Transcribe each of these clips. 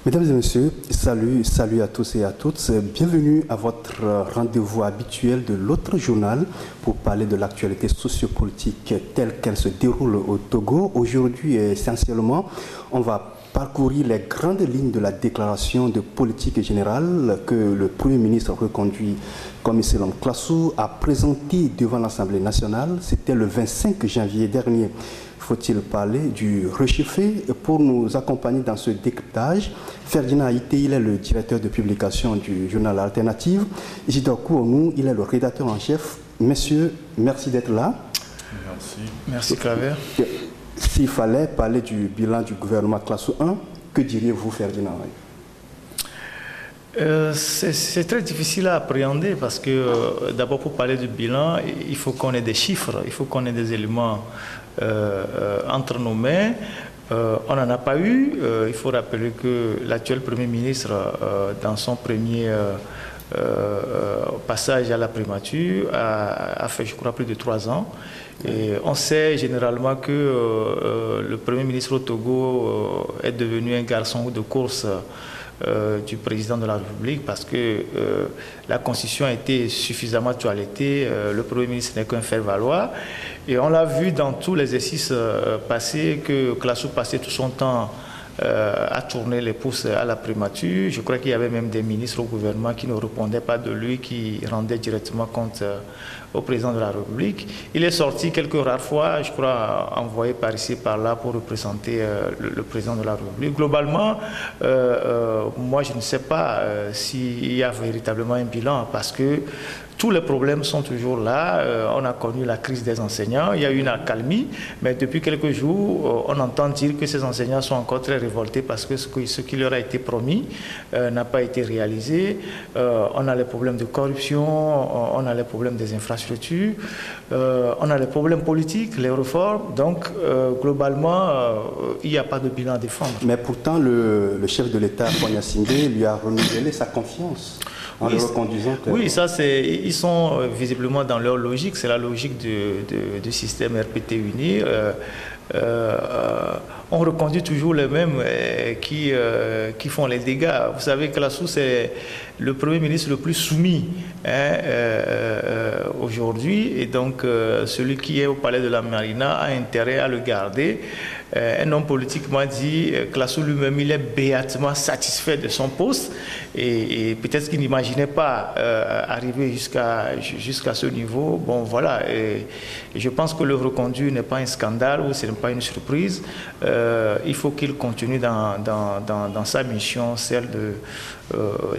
Mesdames et messieurs, salut à tous et à toutes. Bienvenue à votre rendez-vous habituel de l'autre journal pour parler de l'actualité sociopolitique telle qu'elle se déroule au Togo. Aujourd'hui, essentiellement, on va parcourir les grandes lignes de la déclaration de politique générale que le Premier ministre reconduit comme Selam Klassou a présenté devant l'Assemblée nationale. C'était le 25 janvier dernier. Faut-il parler du rechiffré? Pour nous accompagner dans ce décryptage, Ferdinand Haïté, il est le directeur de publication du journal Alternative. Isidore Kouonou, il est le rédacteur en chef. Messieurs, merci d'être là. Merci. Merci Claver. S'il fallait parler du bilan du gouvernement Klassou 1, que diriez-vous, Ferdinand? C'est très difficile à appréhender parce que d'abord pour parler du bilan, il faut qu'on ait des chiffres, il faut qu'on ait des éléments entre nos mains. On n'en a pas eu. Il faut rappeler que l'actuel Premier ministre, dans son premier passage à la primature, a fait, je crois, plus de 3 ans. Et on sait généralement que le Premier ministre au Togo est devenu un garçon de course du président de la République parce que la Constitution a été suffisamment toilettée, le Premier ministre n'est qu'un faire-valoir. Et on l'a vu dans tous les exercices passés que Klassou passait tout son temps à tourner les pouces à la primature. Je crois qu'il y avait même des ministres au gouvernement qui ne répondaient pas de lui, qui rendaient directement compte au président de la République. Il est sorti quelques rares fois, je crois, envoyé par ici, par là, pour représenter le président de la République. Globalement, moi, je ne sais pas s'il y a véritablement un bilan, parce que tous les problèmes sont toujours là. On a connu la crise des enseignants, il y a eu une accalmie, mais depuis quelques jours, on entend dire que ces enseignants sont encore très révoltés parce que ce qui leur a été promis n'a pas été réalisé. On a les problèmes de corruption, on a les problèmes des infrastructures, on a les problèmes politiques, les réformes. Donc, globalement, il n'y a pas de bilan à défendre. Mais pourtant, le chef de l'État, Konya Singé, lui a renouvelé sa confiance. Oui, oui, ça c'est, ils sont visiblement dans leur logique, c'est la logique du système RPT uni. On reconduit toujours les mêmes qui font les dégâts. Vous savez que Klassou, c'est le Premier ministre le plus soumis aujourd'hui, et donc celui qui est au palais de la Marina a intérêt à le garder. Un homme politique m'a dit, Klassou lui-même, il est béatement satisfait de son poste et peut-être qu'il n'imaginait pas arriver jusqu'à ce niveau. Bon, voilà. Et je pense que le reconduit n'est pas un scandale ou ce n'est pas une surprise. Il faut qu'il continue dans sa mission, celle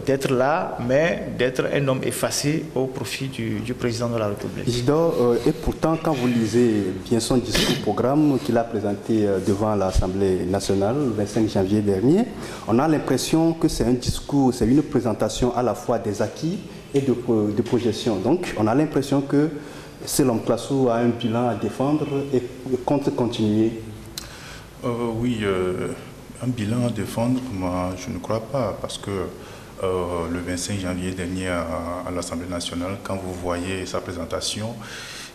d'être là, mais d'être un homme effacé au profit du président de la République. Isidore, et pourtant, quand vous lisez bien son discours programme qu'il a présenté devant l'Assemblée nationale le 25 janvier dernier, on a l'impression que c'est un discours, c'est une présentation à la fois des acquis et de projections. Donc, on a l'impression que Selam Klassou a un bilan à défendre et compte continuer. Oui, un bilan à défendre, moi je ne crois pas, parce que le 25 janvier dernier à l'Assemblée nationale, quand vous voyez sa présentation,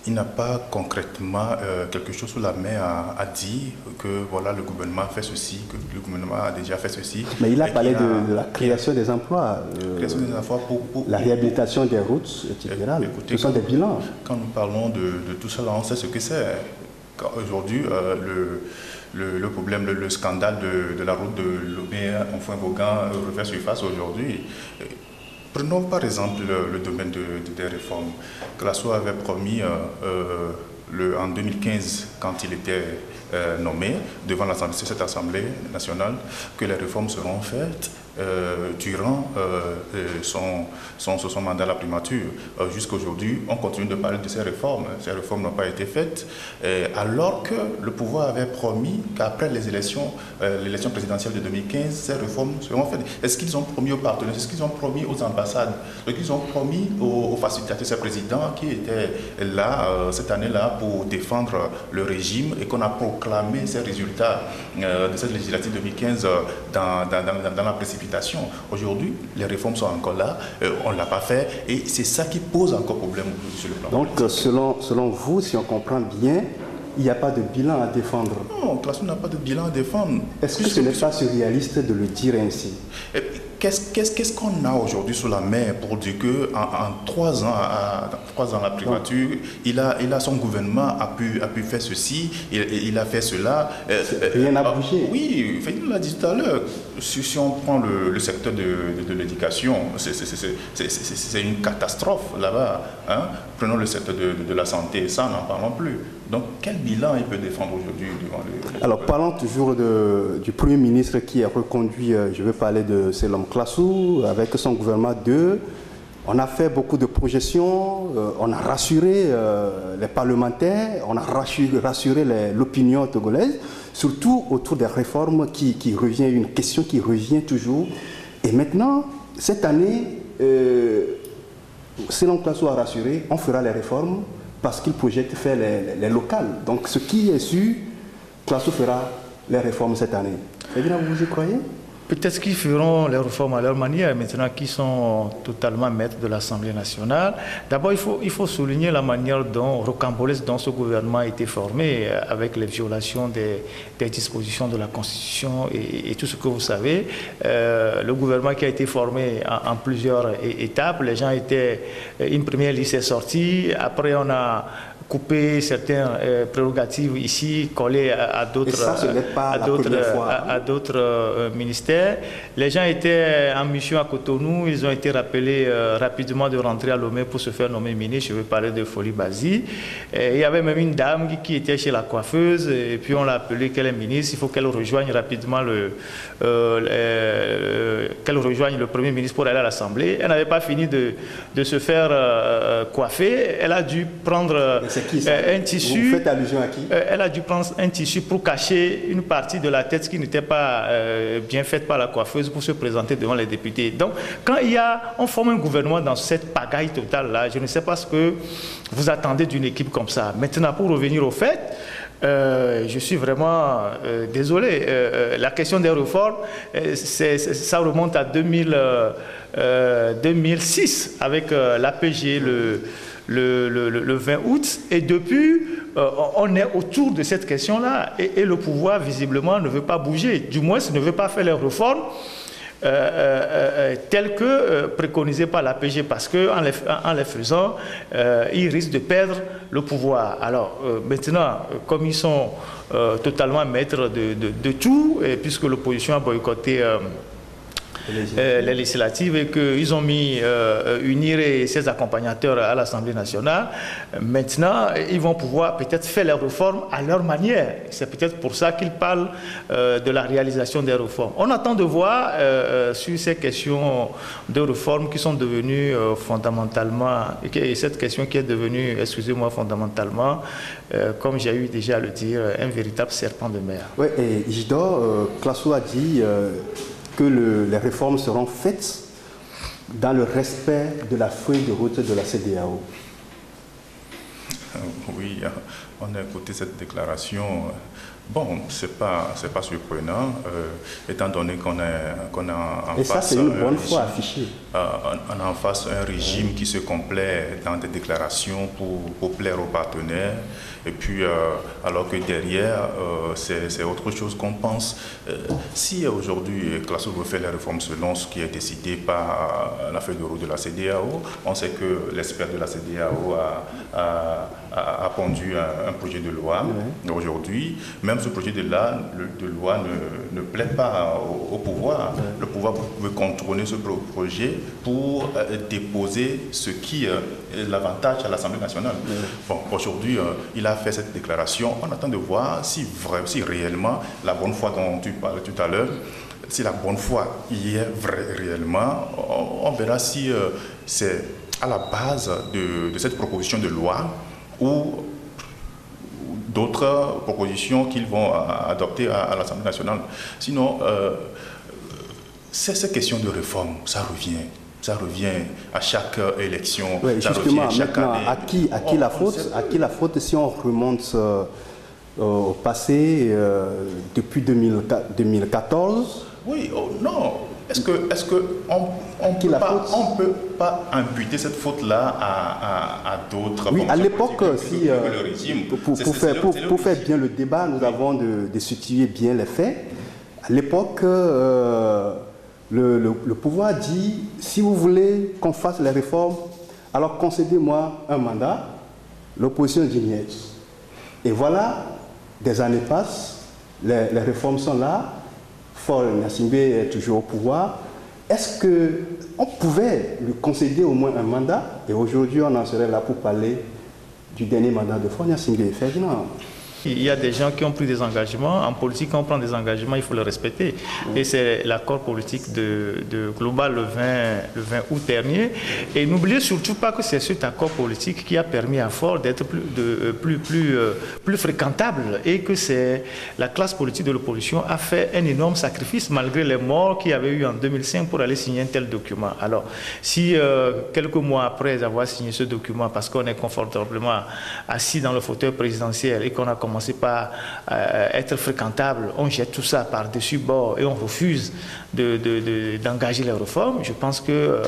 il n'a pas concrètement quelque chose sous la main à dire que voilà, le gouvernement a fait ceci, que le gouvernement a déjà fait ceci. Mais il a parlé de la création des emplois, la réhabilitation des routes, etc. Écoutez, ce sont des bilans. Quand nous parlons de tout cela, on sait ce que c'est. Aujourd'hui, le problème, le scandale de la route de Lomé-Enfouin-Vaugan refait surface aujourd'hui. Prenons par exemple le domaine des réformes. Klassou avait promis en 2015, quand il était nommé devant cette Assemblée nationale, que les réformes seront faites durant son mandat à la primature. Jusqu'à aujourd'hui, on continue de parler de ces réformes. Ces réformes n'ont pas été faites, alors que le pouvoir avait promis qu'après l'élection présidentielle de 2015, ces réformes seront faites. Est-ce qu'ils ont promis aux partenaires? Est-ce qu'ils ont promis aux ambassades? Est-ce qu'ils ont promis aux facilitateurs, ces présidents qui étaient là cette année-là pour défendre le régime et qu'on a proclamé ces résultats de cette législative 2015 dans la précipitation? Aujourd'hui, les réformes sont encore là, on ne l'a pas fait, et c'est ça qui pose encore problème sur le plan. Donc, selon vous, si on comprend bien, il n'y a pas de bilan à défendre. Non, Classo n'a pas de bilan à défendre. Est-ce que ce n'est pas surréaliste de le dire ainsi? Qu'est-ce qu'on a aujourd'hui sous la main pour dire qu'en 3 ans, la primature, il a son gouvernement a pu faire ceci, il a fait cela. Rien n'a bougé. Oui, il l'a dit tout à l'heure. Si on prend le secteur de l'éducation, c'est une catastrophe là-bas. Hein? Prenons le secteur de la santé, ça n'en parlons plus. Donc quel bilan il peut défendre aujourd'hui devant le... Alors parlons toujours du Premier ministre qui est reconduit, je veux parler de Selom Classo, avec son gouvernement 2. On a fait beaucoup de projections, on a rassuré les parlementaires, on a rassuré l'opinion togolaise, surtout autour des réformes qui revient, une question qui revient toujours. Et maintenant, cette année, Selom Classo a rassuré, on fera les réformes parce qu'il projette faire les locales. Donc ce qui est sûr, Classo fera les réformes cette année. Vous y croyez? Peut-être qu'ils feront les réformes à leur manière, maintenant qu'ils sont totalement maîtres de l'Assemblée nationale. D'abord, il faut souligner la manière rocambolesque dont ce gouvernement a été formé, avec les violations des dispositions de la Constitution et tout ce que vous savez. Le gouvernement qui a été formé en plusieurs étapes, les gens étaient... Une première liste est sortie, après on a couper certaines prérogatives ici, collées à d'autres ministères. Les gens étaient en mission à Cotonou, ils ont été rappelés rapidement de rentrer à Lomé pour se faire nommer ministre. Je veux parler de Folie Bazi. Il y avait même une dame qui était chez la coiffeuse, et puis on l'a appelée qu'elle est ministre. Il faut qu'elle rejoigne rapidement le Premier ministre pour aller à l'Assemblée. Elle n'avait pas fini de se faire coiffer. Elle a dû prendre... un tissu. Vous faites allusion à qui? Elle a dû prendre un tissu pour cacher une partie de la tête qui n'était pas bien faite par la coiffeuse pour se présenter devant les députés. Donc, quand on forme un gouvernement dans cette pagaille totale-là, je ne sais pas ce que vous attendez d'une équipe comme ça. Maintenant, pour revenir au fait, je suis vraiment désolé. La question des réformes, ça remonte à 2006 avec l'APG, le 20 août, et depuis, on est autour de cette question-là, et le pouvoir, visiblement, ne veut pas bouger, du moins, ne veut pas faire les réformes telles que préconisées par l'APG, parce qu'en les faisant, ils risquent de perdre le pouvoir. Alors, maintenant, comme ils sont totalement maîtres de tout, et puisque l'opposition a boycotté les législatives et qu'ils ont mis UNIR et ses accompagnateurs à l'Assemblée nationale, maintenant, ils vont pouvoir peut-être faire les réformes à leur manière. C'est peut-être pour ça qu'ils parlent de la réalisation des réformes. On attend de voir sur ces questions de réformes qui sont devenues fondamentalement, et cette question qui est devenue, excusez-moi, fondamentalement, comme j'ai eu déjà à le dire, un véritable serpent de mer. Oui, et Isidore, Classo a dit que les réformes seront faites dans le respect de la feuille de route de la CEDEAO. Oui, on a écouté cette déclaration. Bon, c'est pas surprenant, étant donné qu'on a en et face... ça, c'est une bonne foi affichée. On a en face un régime qui se complaît dans des déclarations pour plaire aux partenaires. Et puis, alors que derrière, c'est autre chose qu'on pense. Si aujourd'hui, Classo veut faire les réformes selon ce qui a été cité par la feuille de route de la CEDEAO, on sait que l'expert de la CEDEAO a pondu un projet de loi aujourd'hui. Même ce projet de loi ne plaît pas au pouvoir. Le pouvoir veut contourner ce projet pour déposer ce qui est l'avantage à l'Assemblée nationale. Bon, aujourd'hui, il a fait cette déclaration. On attend de voir si réellement la bonne foi dont tu parlais tout à l'heure, si la bonne foi y est réellement, on verra si c'est à la base de cette proposition de loi ou d'autres propositions qu'ils vont adopter à l'Assemblée nationale. Sinon, ces questions de réforme, ça revient à chaque élection. Oui, ça justement, revient chaque maintenant, année. à qui la faute si on remonte au passé, depuis 2014? Oui, non. est-ce qu'on ne peut pas imputer cette faute-là à d'autres? Oui, à l'époque, pour faire bien le débat, nous avons de situer bien les faits. À l'époque, le pouvoir dit, si vous voulez qu'on fasse les réformes, alors concédez-moi un mandat. L'opposition dit yes. Et voilà, des années passent, les réformes sont là, Faure Gnassingbé est toujours au pouvoir. Est-ce qu'on pouvait lui concéder au moins un mandat? Et aujourd'hui, on en serait là pour parler du dernier mandat de Faure Gnassingbé. Ferdinand. Il y a des gens qui ont pris des engagements. En politique, quand on prend des engagements, il faut les respecter. Et c'est l'accord politique de Global le 20 août dernier. Et n'oubliez surtout pas que c'est cet accord politique qui a permis à Faure d'être plus fréquentable et que c'est la classe politique de l'opposition a fait un énorme sacrifice malgré les morts qu'il y avait eu en 2005 pour aller signer un tel document. Alors, si quelques mois après avoir signé ce document, parce qu'on est confortablement assis dans le fauteuil présidentiel et qu'on a commencé par être fréquentable, on jette tout ça par-dessus bord et on refuse d'engager les réformes. Je pense que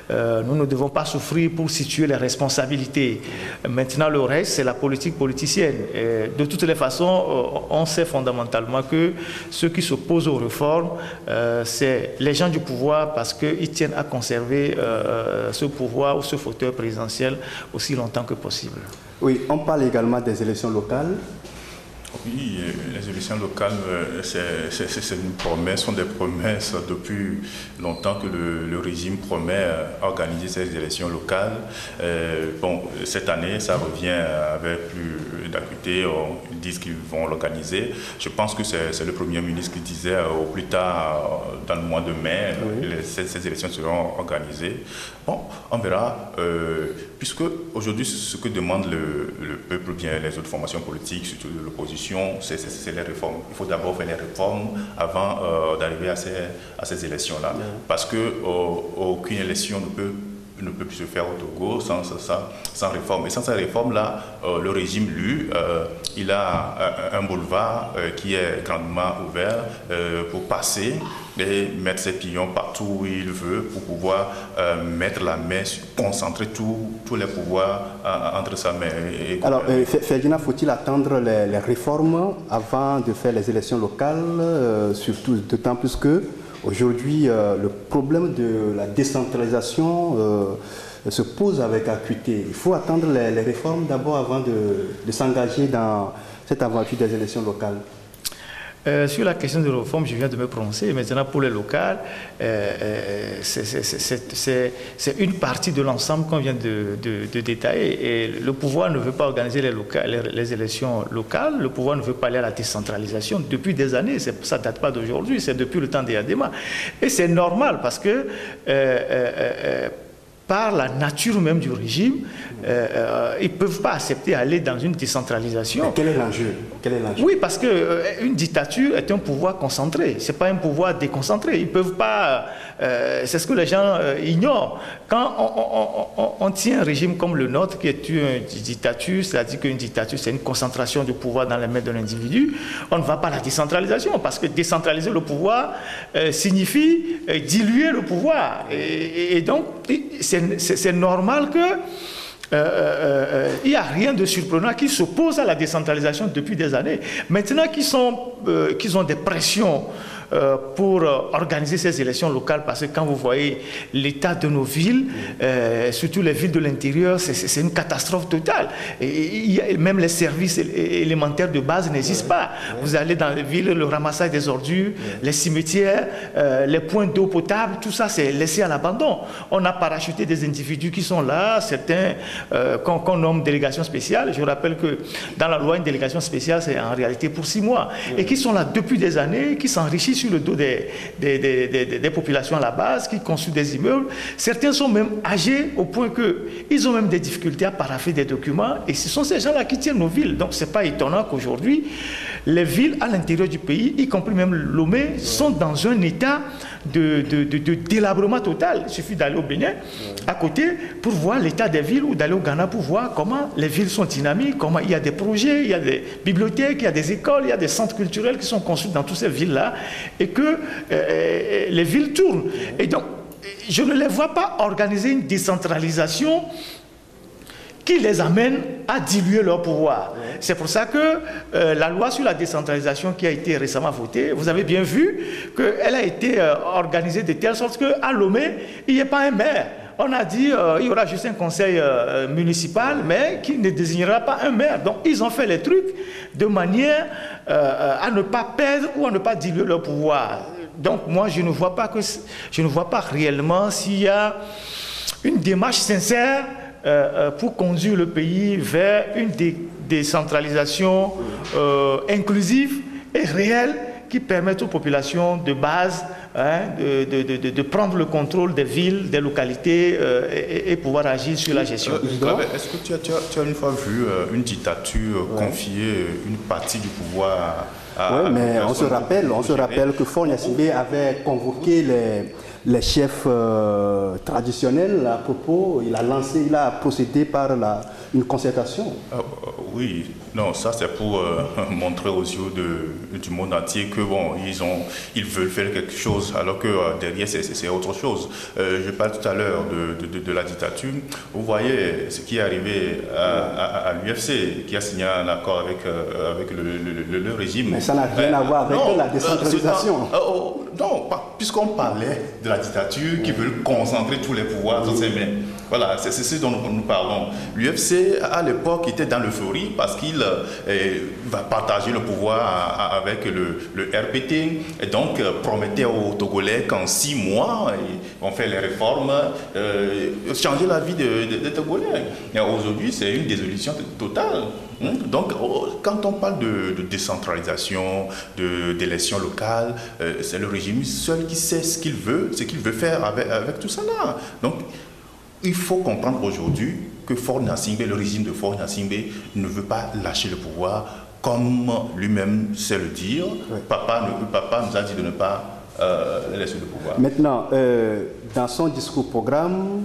nous ne devons pas souffrir pour situer les responsabilités. Maintenant, le reste, c'est la politique politicienne. Et de toutes les façons, on sait fondamentalement que ceux qui s'opposent aux réformes, c'est les gens du pouvoir parce qu'ils tiennent à conserver ce pouvoir ou ce fauteuil présidentiel aussi longtemps que possible. Oui, on parle également des élections locales. Oui, les élections locales, c'est une promesse, sont des promesses depuis longtemps que le régime promet organiser ces élections locales. Bon, cette année, ça revient avec plus d'acuité. Ils disent qu'ils vont l'organiser. Je pense que c'est le Premier ministre qui disait au plus tard, dans le mois de mai, oui, ces élections seront organisées. Bon, on verra, puisque aujourd'hui, ce que demande le peuple, bien les autres formations politiques, surtout de l'opposition, c'est les réformes. Il faut d'abord faire les réformes avant d'arriver à ces élections-là. Yeah. Parce qu'aucune élection ne peut plus se faire au Togo sans réforme. Et sans ces réformes-là, le régime, lui, il a un boulevard qui est grandement ouvert pour passer et mettre ses pions partout où il veut pour pouvoir mettre la main, concentrer tous les pouvoirs entre sa main. Alors, Ferdinand, faut-il attendre les réformes avant de faire les élections locales, surtout d'autant plus que aujourd'hui, le problème de la décentralisation se pose avec acuité. Il faut attendre les réformes d'abord avant de s'engager dans cette aventure des élections locales. Sur la question de réforme, je viens de me prononcer. Maintenant, pour les locales, c'est une partie de l'ensemble qu'on vient de détailler. Et le pouvoir ne veut pas organiser les élections locales. Le pouvoir ne veut pas aller à la décentralisation depuis des années. Ça ne date pas d'aujourd'hui, c'est depuis le temps des Adema. Et c'est normal parce que par la nature même du régime, ils ne peuvent pas accepter d'aller dans une décentralisation. Mais quel est l'enjeu? Oui, parce qu'une dictature est un pouvoir concentré, ce n'est pas un pouvoir déconcentré. Ils ne peuvent pas... c'est ce que les gens ignorent. Quand on tient un régime comme le nôtre, qui est une dictature, c'est-à-dire qu'une dictature, c'est une concentration du pouvoir dans les mains de l'individu, on ne va pas à la décentralisation, parce que décentraliser le pouvoir signifie diluer le pouvoir. Et donc, c'est normal que il n'y a rien de surprenant qui s'oppose à la décentralisation depuis des années. Maintenant qu'ils ont des pressions pour organiser ces élections locales, parce que quand vous voyez l'état de nos villes, surtout les villes de l'intérieur, c'est une catastrophe totale. Et même les services élémentaires de base n'existent pas. Vous allez dans les villes, le ramassage des ordures, les cimetières, les points d'eau potable, tout ça c'est laissé à l'abandon. On a parachuté des individus qui sont là, certains qu'on nomme délégation spéciale. Je rappelle que dans la loi, une délégation spéciale, c'est en réalité pour 6 mois. Et qui sont là depuis des années, qui s'enrichissent sur le dos des populations à la base, qui construisent des immeubles. Certains sont même âgés au point qu'ils ont même des difficultés à parapher des documents. Et ce sont ces gens-là qui tiennent nos villes. Donc, ce n'est pas étonnant qu'aujourd'hui, les villes à l'intérieur du pays, y compris même Lomé, sont dans un état de délabrement total. Il suffit d'aller au Bénin, à côté, pour voir l'état des villes, ou d'aller au Ghana pour voir comment les villes sont dynamiques, comment il y a des projets, il y a des bibliothèques, il y a des écoles, il y a des centres culturels qui sont construits dans toutes ces villes-là, et que les villes tournent. Et donc, je ne les vois pas organiser une décentralisation qui les amène à diluer leur pouvoir. C'est pour ça que la loi sur la décentralisation qui a été récemment votée, vous avez bien vu qu'elle a été organisée de telle sorte qu'à Lomé, il n'y ait pas un maire. On a dit qu'il y aura juste un conseil municipal, mais qui ne désignera pas un maire. Donc, ils ont fait les trucs de manière à ne pas perdre ou à ne pas diluer leur pouvoir. Donc, moi, je ne vois pas réellement s'il y a une démarche sincère pour conduire le pays vers une décentralisation inclusive et réelle qui permette aux populations de base de prendre le contrôle des villes, des localités et pouvoir agir sur la gestion. Est-ce que tu as une fois vu une dictature confier une partie du pouvoir oui, mais on se rappelle que Faure Gnassingbé avait convoqué les chefs traditionnels à propos, il a procédé par une concertation. Oui, non, ça c'est pour montrer aux yeux du monde entier que bon, ils veulent faire quelque chose, alors que derrière c'est autre chose. Je parle tout à l'heure de la dictature. Vous voyez ce qui est arrivé à l'UFC, qui a signé un accord avec le régime. Mais ça n'a rien à voir avec la décentralisation. Non, puisqu'on parlait de la dictature qui veut concentrer tous les pouvoirs dans ses mains. Voilà, c'est ce dont nous parlons. L'UFC, à l'époque, était dans l'euphorie parce qu'il va partager le pouvoir avec le RPT et donc promettait aux Togolais qu'en 6 mois, ils vont faire les réformes, changer la vie des Togolais. Aujourd'hui, c'est une désillusion totale. Donc, quand on parle de décentralisation, d'élections locales, c'est le régime seul qui sait ce qu'il veut faire avec tout ça là. Donc, il faut comprendre aujourd'hui que Faure Gnassingbé, le régime de Faure Gnassingbé, ne veut pas lâcher le pouvoir comme lui-même sait le dire. Oui. Papa nous a dit de ne pas laisser le pouvoir. Maintenant, dans son discours programme,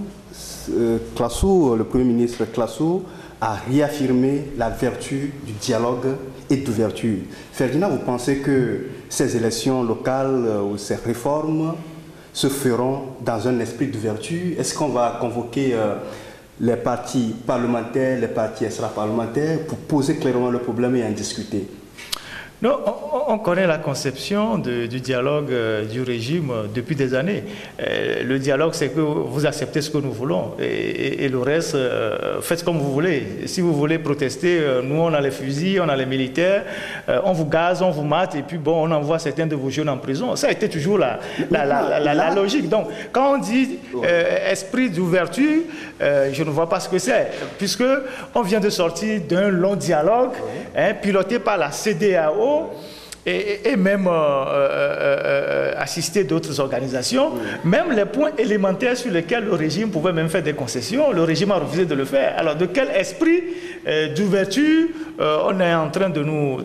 Classou, le Premier ministre Classou, a réaffirmé la vertu du dialogue et d'ouverture. Ferdinand, vous pensez que ces élections locales ou ces réformes se feront dans un esprit d'ouverture? Est-ce qu'on va convoquer les partis parlementaires, les partis extra-parlementaires pour poser clairement le problème et en discuter? Non, on connaît la conception du dialogue du régime depuis des années. Le dialogue, c'est que vous acceptez ce que nous voulons et le reste, faites comme vous voulez. Si vous voulez protester, nous on a les fusils, on a les militaires, on vous gaze, on vous mate et puis bon, on envoie certains de vos jeunes en prison. Ça a été toujours la logique. Donc, quand on dit esprit d'ouverture, je ne vois pas ce que c'est, puisque on vient de sortir d'un long dialogue piloté par la CEDEAO et même assister d'autres organisations, même les points élémentaires sur lesquels le régime pouvait même faire des concessions, le régime a refusé de le faire. Alors de quel esprit d'ouverture on est en train de nous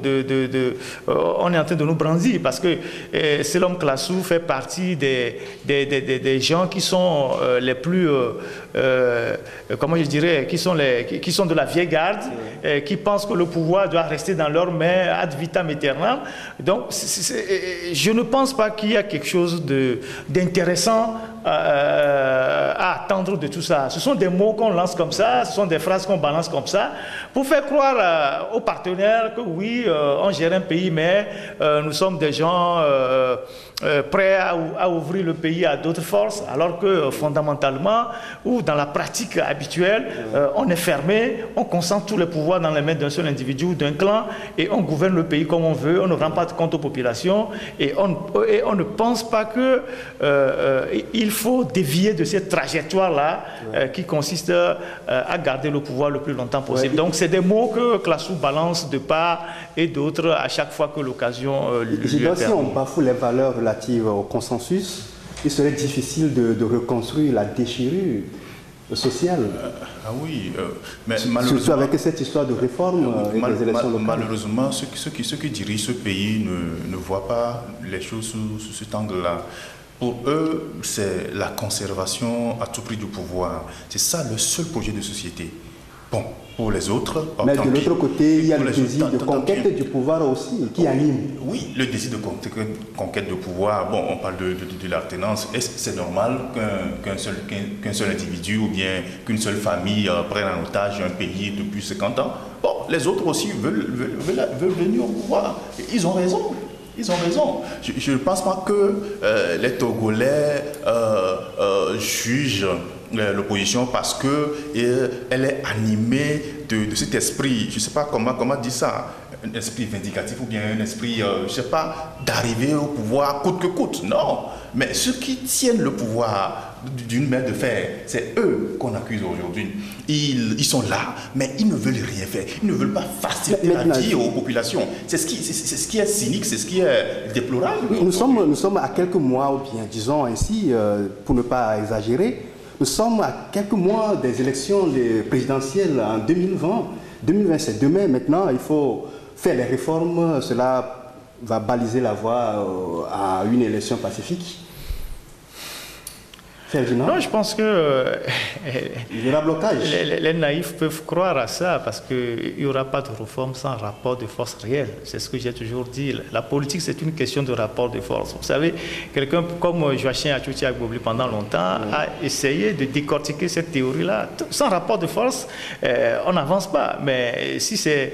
brandir, parce que Selom Classou fait partie des gens qui sont les plus comment je dirais, qui sont de la vieille garde, qui pensent que le pouvoir doit rester dans leurs mains ad vitam aeternam. Donc, je ne pense pas qu'il y a quelque chose d'intéressant à attendre de tout ça. Ce sont des mots qu'on lance comme ça, ce sont des phrases qu'on balance comme ça, pour faire croire aux partenaires que oui, on gère un pays, mais nous sommes des gens prêts à ouvrir le pays à d'autres forces, alors que fondamentalement, ou dans la pratique habituelle, on est fermé, on concentre tous les pouvoirs dans les mains d'un seul individu ou d'un clan, et on gouverne le pays comme on veut, on ne rend pas compte aux populations, et on ne pense pas que il faut dévier de cette trajectoire-là qui consiste à garder le pouvoir le plus longtemps possible. Donc c'est des mots que Classou balance de part et d'autre à chaque fois que l'occasion lui permet. Si on bafoue les valeurs relatives au consensus, il serait difficile de reconstruire la déchirure social. Ah oui, mais surtout avec cette histoire de réforme et des élections locales. Malheureusement, ceux qui dirigent ce pays ne voient pas les choses sous cet angle-là. Pour eux, c'est la conservation à tout prix du pouvoir. C'est ça le seul projet de société. Bon, pour les autres... Mais de l'autre côté, il y a le désir de conquête du pouvoir aussi qui anime. Oui, le désir de conquête de pouvoir, bon, on parle de l'alternance. Est-ce que c'est normal qu'un seul individu ou bien qu'une seule famille prenne en otage un pays depuis 50 ans? Bon, les autres aussi veulent venir au pouvoir. Ils ont raison. Ils ont raison. Je ne pense pas que les Togolais jugent l'opposition parce qu'elle est animée de cet esprit, je ne sais pas comment dire ça, un esprit vindicatif ou bien un esprit, je ne sais pas, d'arriver au pouvoir coûte que coûte. Non, mais ceux qui tiennent le pouvoir d'une main de fer, c'est eux qu'on accuse aujourd'hui. Ils sont là, mais ils ne veulent rien faire. Ils ne veulent pas faciliter la vie aux populations. C'est ce qui est cynique, c'est ce qui est déplorable. Nous sommes à quelques mois, ou bien disons ainsi, pour ne pas exagérer, nous sommes à quelques mois des élections présidentielles en 2020. 2027. Demain, maintenant, il faut faire les réformes. Cela va baliser la voie à une élection pacifique. Ferdinand? Non, je pense que il y aura blocage. Les naïfs peuvent croire à ça parce qu'il n'y aura pas de réforme sans rapport de force réel. C'est ce que j'ai toujours dit. La politique, c'est une question de rapport de force. Vous savez, quelqu'un comme Joachim Atouti-Agbobli pendant longtemps a essayé de décortiquer cette théorie-là. Sans rapport de force, on n'avance pas. Mais si c'est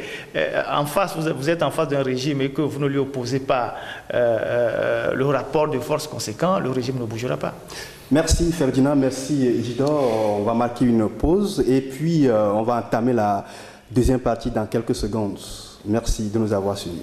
en face, vous êtes en face d'un régime et que vous ne lui opposez pas le rapport de force conséquent, le régime ne bougera pas. Merci Ferdinand, merci Isidore. On va marquer une pause et puis on va entamer la deuxième partie dans quelques secondes. Merci de nous avoir suivis.